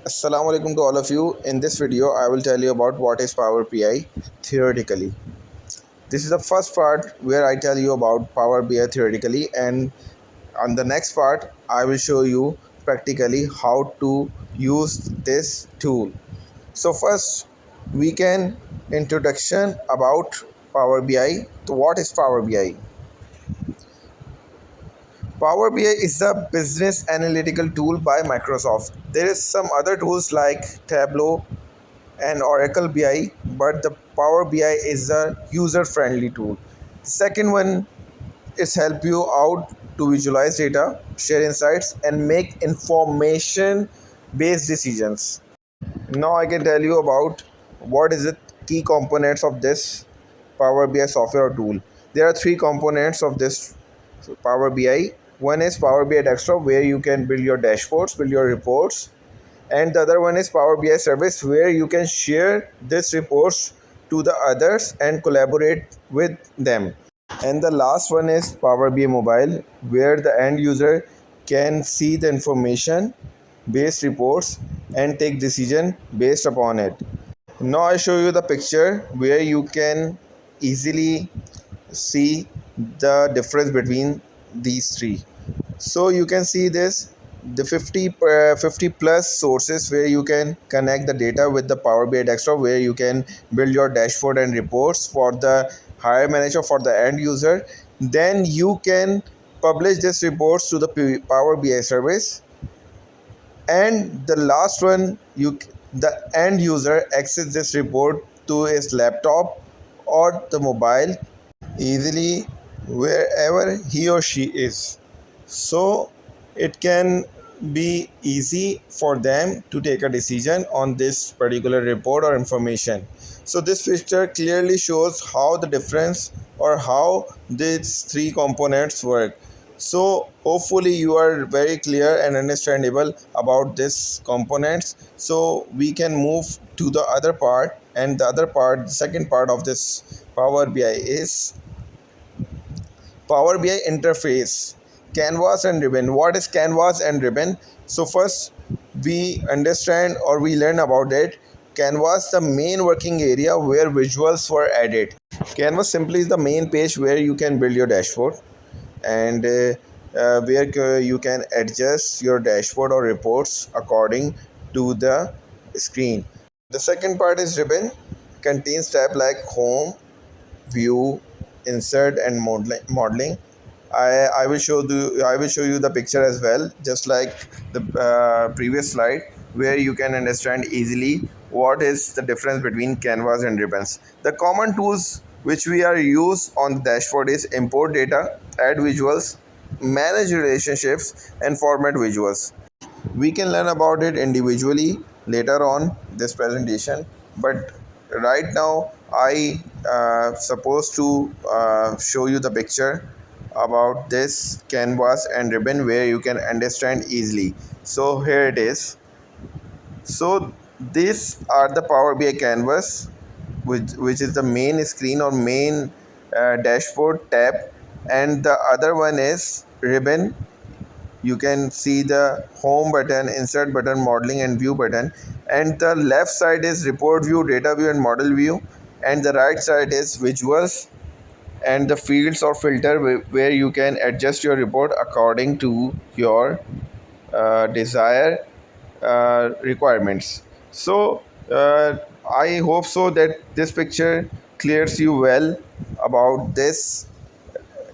Assalamu alaikum to all of you. In this video, I will tell you about what is Power BI theoretically. This is the first part where I tell you about Power BI theoretically, and on the next part, I will show you practically how to use this tool. So first, we can introduction about Power BI. So what is Power BI? Power BI is a business analytical tool by Microsoft. There is some other tools like Tableau and Oracle BI, but the Power BI is a user-friendly tool. The second one is help you out to visualize data, share insights, and make information-based decisions. Now I can tell you about what is the key components of this Power BI software or tool. There are three components of this Power BI. One is Power BI Desktop, where you can build your dashboards, build your reports, and the other one is Power BI Service, where you can share this reports to the others and collaborate with them. And the last one is Power BI Mobile, where the end user can see the information based reports and take decision based upon it. Now I show you the picture where you can easily see the difference between these three. So you can see this, the 50 plus sources where you can connect the data with the Power BI Desktop, where you can build your dashboard and reports for the hire manager, for the end user. Then you can publish this reports to the Power BI service, and the last one, the end user access this report to his laptop or the mobile easily wherever he or she is. So it can be easy for them to take a decision on this particular report or information. So this picture clearly shows how the difference or how these three components work. So hopefully you are very clear and understandable about this components. So we can move to the other part, and the other part, the second part of this Power BI is Power BI interface, canvas and ribbon. What is canvas and ribbon? So first we understand or we learn about it. Canvas, the main working area where visuals were added. Canvas simply is the main page where you can build your dashboard, and where you can adjust your dashboard or reports according to the screen. The second part is ribbon, contains tab like home, view, insert, and modeling. I will show you the picture as well, just like the previous slide, where you can understand easily what is the difference between canvas and ribbons. The common tools which we are use on the dashboard is import data, add visuals, manage relationships, and format visuals. We can learn about it individually later on this presentation, but right now I supposed to show you the picture about this canvas and ribbon where you can understand easily. So here it is. So these are the Power BI canvas, which is the main screen or main dashboard tab, and the other one is ribbon. You can see the home button, insert button, modeling, and view button, and the left side is report view, data view, and model view, and the right side is visuals and the fields or filter where you can adjust your report according to your desired requirements. So I hope so that this picture clears you well about this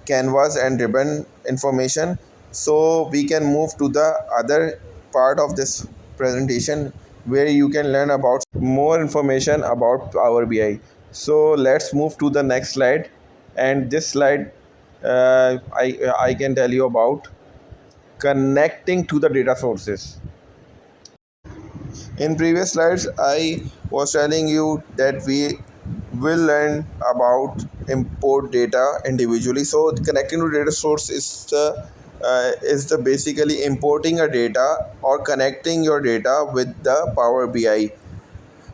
canvas and ribbon information. So we can move to the other part of this presentation where you can learn about more information about Power BI. So let's move to the next slide, and this slide I can tell you about connecting to the data sources. In previous slides I was telling you that we will learn about import data individually. So connecting to data source is the basically importing a data or connecting your data with the Power BI.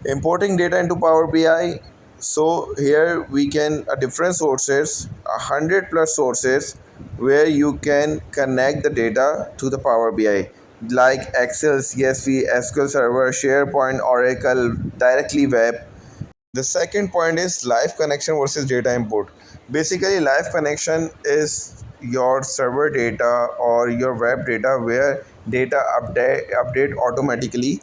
Importing data into Power BI. So here we can different sources, 100 plus sources where you can connect the data to the Power BI. like Excel, CSV, SQL Server, SharePoint, Oracle, directly web. The second point is live connection versus data import. Basically, live connection is your server data or your web data where data update automatically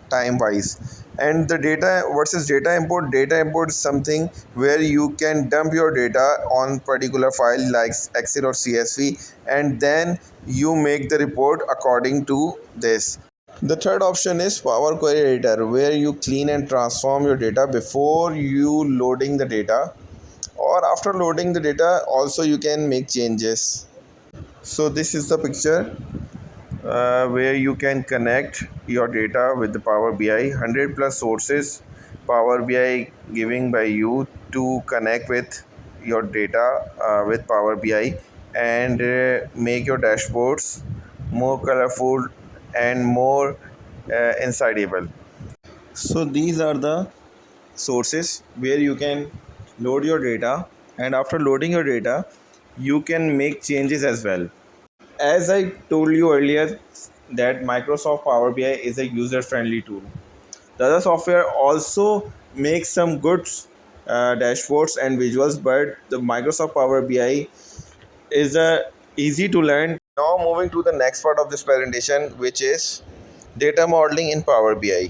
time wise. And the data versus data import is something where you can dump your data on particular file like Excel or CSV, and then you make the report according to this. The third option is Power Query Editor, where you clean and transform your data before you loading the data, or after loading the data also you can make changes. So this is the picture where you can connect your data with the Power BI. 100 plus sources Power BI giving by you to connect with your data with Power BI, and make your dashboards more colorful and more insightable. So these are the sources where you can load your data, and after loading your data you can make changes as well. As I told you earlier that Microsoft Power BI is a user friendly tool. The other software also makes some good dashboards and visuals, but the Microsoft Power BI is easy to learn. Now moving to the next part of this presentation, which is data modeling in Power BI.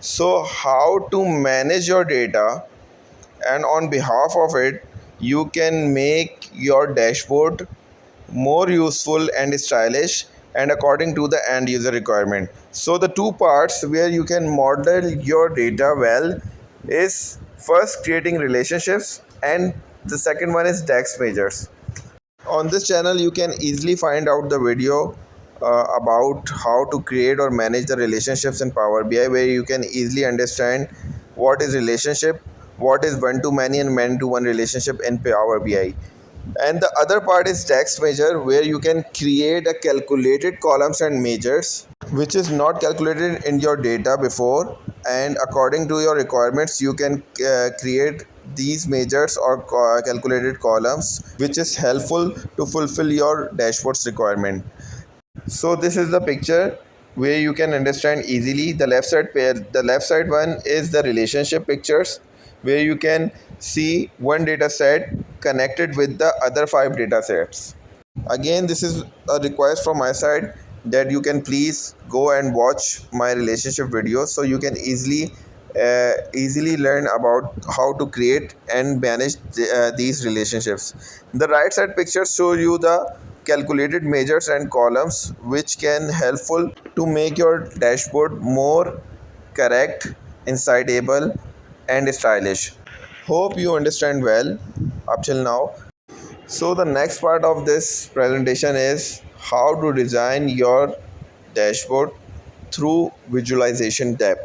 So how to manage your data, and on behalf of it you can make your dashboard more useful and stylish and according to the end user requirement. So the two parts where you can model your data well is first creating relationships, and the second one is DAX measures. On this channel you can easily find out the video about how to create or manage the relationships in Power BI, where you can easily understand what is relationship, what is one to many and many to one relationship in Power BI. And the other part is text measure, where you can create a calculated columns and measures which is not calculated in your data before, and according to your requirements you can create these measures or calculated columns which is helpful to fulfill your dashboard's requirement. So this is the picture where you can understand easily. The left side one is the relationship pictures, where you can see one data set connected with the other five data sets. Again, this is a request from my side that you can please go and watch my relationship video so you can easily learn about how to create and manage these relationships. The right side pictures show you the calculated measures and columns which can helpful to make your dashboard more correct, insightable and stylish. Hope you understand well up till now. So the next part of this presentation is how to design your dashboard through visualization tab.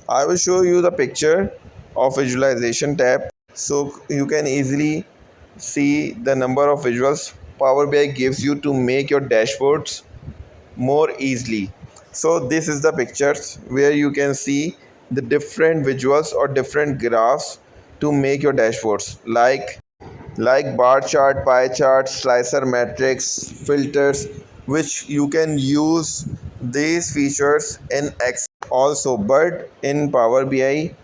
I will show you the picture of visualization tab so you can easily see the number of visuals Power BI gives you to make your dashboards more easily. So this is the pictures where you can see the different visuals or different graphs to make your dashboards, like bar chart, pie chart, slicer matrix, filters, which you can use these features in Excel also, but in Power BI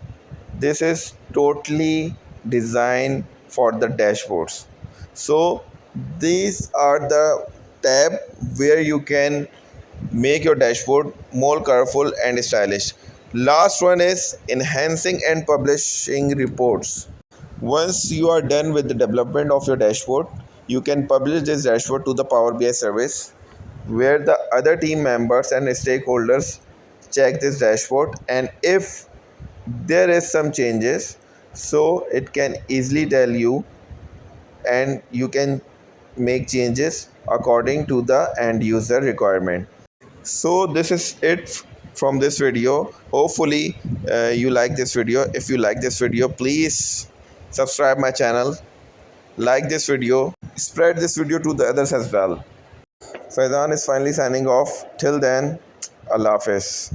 this is totally designed for the dashboards. So these are the tab where you can make your dashboard more colorful and stylish. Last one is enhancing and publishing reports. Once you are done with the development of your dashboard, you can publish this dashboard to the Power BI service, where the other team members and stakeholders check this dashboard, and if there is some changes, so it can easily tell you and you can make changes according to the end user requirement. So this is it from this video. Hopefully you like this video. If you like this video, please subscribe my channel, like this video, spread this video to the others as well. Faizan is finally signing off. Till then, Allah Hafiz.